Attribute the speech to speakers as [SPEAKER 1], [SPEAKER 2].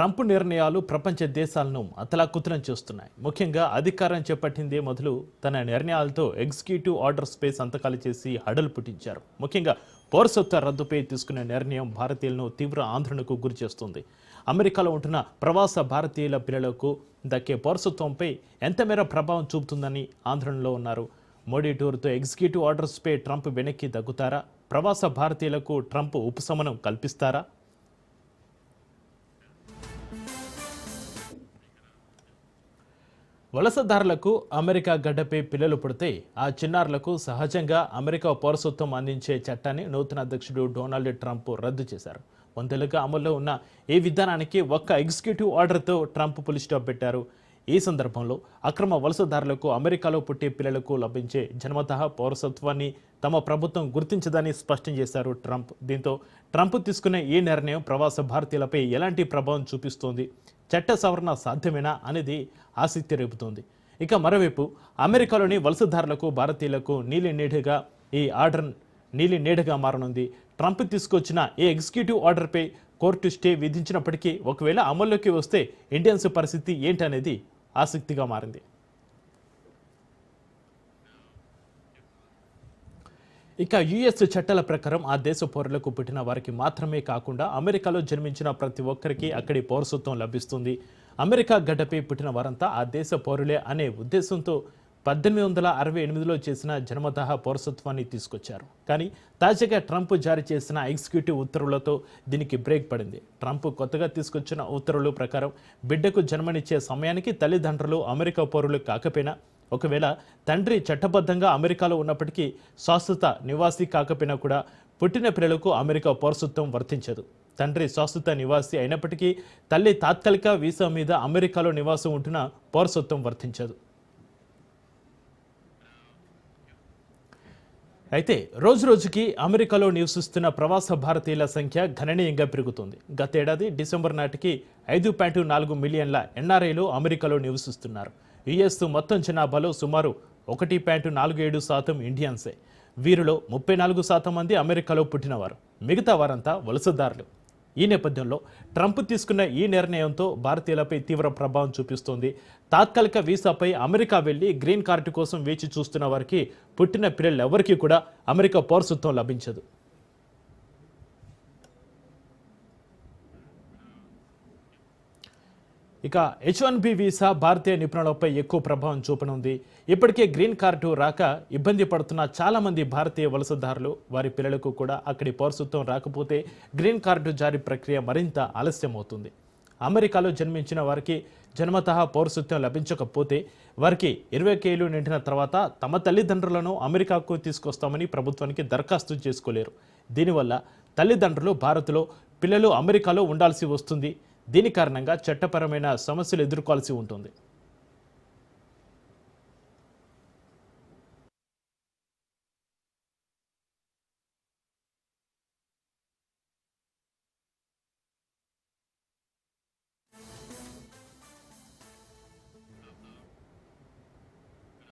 [SPEAKER 1] Trump నిర్ణయాలు ప్రపంచ దేశాలను అతలాకుతలం చేస్తున్నాయి. ముఖ్యంగా అధికారం చేపట్టిందే మొదలు తన నిర్ణయాలతో ఎగ్జిక్యూటివ్ ఆర్డర్స్పై సంతకాలు చేసి హడలు పుట్టించారు. ముఖ్యంగా పౌరసత్వ రద్దుపై తీసుకున్న నిర్ణయం భారతీయులను తీవ్ర ఆందోళనకు గురిచేస్తుంది. అమెరికాలో ఉంటున్న ప్రవాస భారతీయుల పిల్లలకు దక్కే పౌరసత్వంపై ఎంతమేర ప్రభావం చూపుతుందని ఆందోళనలో ఉన్నారు. మోడీ టూర్తో ఎగ్జిక్యూటివ్ ఆర్డర్స్పై ట్రంప్ వెనక్కి తగ్గుతారా? ప్రవాస భారతీయులకు ట్రంప్ ఉపశమనం కల్పిస్తారా? వలసదారులకు అమెరికా గడ్డపై పిల్లలు పుడితే ఆ చిన్నారులకు సహజంగా అమెరికా పౌరసత్వం అందించే చట్టాన్ని నూతన అధ్యక్షుడు డొనాల్డ్ ట్రంప్ రద్దు చేశారు. 100 ఏళ్లుగా అమల్లో ఉన్న ఈ విధానానికి ఒక్క ఎగ్జిక్యూటివ్ ఆర్డర్తో ట్రంప్ పులి స్టాప్ పెట్టారు. ఈ సందర్భంలో అక్రమ వలసదారులకు అమెరికాలో పుట్టే పిల్లలకు లభించే జన్మతః పౌరసత్వాన్ని తమ ప్రభుత్వం గుర్తించదని స్పష్టం చేశారు ట్రంప్. దీంతో ట్రంప్ తీసుకున్న ఈ నిర్ణయం ప్రవాస భారతీయులపై ఎలాంటి ప్రభావం చూపిస్తోంది, చట్ట సవరణ సాధ్యమేనా అనేది ఆసక్తి రేపుతోంది. ఇక మరోవైపు అమెరికాలోని వలసదారులకు భారతీయులకు ఈ ఆర్డర్ నీలి నీడగా మారనుంది. ట్రంప్ తీసుకొచ్చిన ఈ ఎగ్జిక్యూటివ్ ఆర్డర్పై కోర్టు స్టే విధించినప్పటికీ ఒకవేళ అమల్లోకి వస్తే ఇండియన్స్ పరిస్థితి ఏంటనేది ఆసక్తిగా మారింది. ఇక యుఎస్ చట్టాల ప్రకారం ఆ దేశ పౌరులకు పుట్టిన వారికి మాత్రమే కాకుండా అమెరికాలో జన్మించిన ప్రతి ఒక్కరికి అక్కడి పౌరసత్వం లభిస్తుంది. అమెరికా గడ్డపై పుట్టిన వారంతా ఆ దేశ పౌరులే అనే ఉద్దేశంతో 1868లో చేసిన జన్మతః పౌరసత్వాన్ని తీసుకొచ్చారు. కానీ తాజాగా ట్రంప్ జారీ చేసిన ఎగ్జిక్యూటివ్ ఉత్తర్వులతో దీనికి బ్రేక్ పడింది. ట్రంప్ కొత్తగా తీసుకొచ్చిన ఉత్తర్వుల ప్రకారం బిడ్డకు జన్మనిచ్చే సమయానికి తల్లిదండ్రులు అమెరికా పౌరులు కాకపోయినా, ఒకవేళ తండ్రి చట్టబద్ధంగా అమెరికాలో ఉన్నప్పటికీ శాశ్వత నివాసి కాకపోయినా కూడా పుట్టిన పిల్లలకు అమెరికా పౌరసత్వం వర్తించదు. తండ్రి శాశ్వత నివాసి అయినప్పటికీ తల్లి తాత్కాలిక వీసా మీద అమెరికాలో నివాసం ఉంటున్న పౌరసత్వం వర్తించదు. అయితే రోజురోజుకి అమెరికాలో నివసిస్తున్న ప్రవాస భారతీయుల సంఖ్య గణనీయంగా పెరుగుతుంది. గతేడాది డిసెంబర్ నాటికి 5.4 మిలియన్ల ఎన్ఆర్ఐలు అమెరికాలో నివసిస్తున్నారు. యుఎస్ మొత్తం జనాభాలో సుమారు 1.47% ఇండియన్సే. వీరిలో 34% మంది అమెరికాలో పుట్టినవారు, మిగతా వారంతా వలసదారులు. ఈ నేపథ్యంలో ట్రంప్ తీసుకున్న ఈ నిర్ణయంతో భారతీయులపై తీవ్ర ప్రభావం చూపిస్తోంది. తాత్కాలిక వీసాపై అమెరికా వెళ్లి గ్రీన్ కార్డు కోసం వేచి చూస్తున్న వారికి పుట్టిన పిల్లలెవరికీ కూడా అమెరికా పౌరసత్వం లభించదు. ఇక H1B వీసా భారతీయ నిపుణులపై ఎక్కువ ప్రభావం చూపనుంది. ఇప్పటికే గ్రీన్ కార్డు రాక ఇబ్బంది పడుతున్న చాలామంది భారతీయ వలసదారులు, వారి పిల్లలకు కూడా అక్కడి పౌరసత్వం రాకపోతే గ్రీన్ కార్డు జారీ ప్రక్రియ మరింత ఆలస్యం అవుతుంది. అమెరికాలో జన్మించిన వారికి జన్మతః పౌరసత్వం లభించకపోతే వారికి 21 ఏళ్లు నిండిన తర్వాత తమ తల్లిదండ్రులను అమెరికాకు తీసుకొస్తామని ప్రభుత్వానికి దరఖాస్తు చేసుకోలేరు. దీనివల్ల తల్లిదండ్రులు భారత్లో, పిల్లలు అమెరికాలో ఉండాల్సి వస్తుంది. దీని కారణంగా చట్టపరమైన సమస్యలు ఎదుర్కోవాల్సి ఉంటుంది.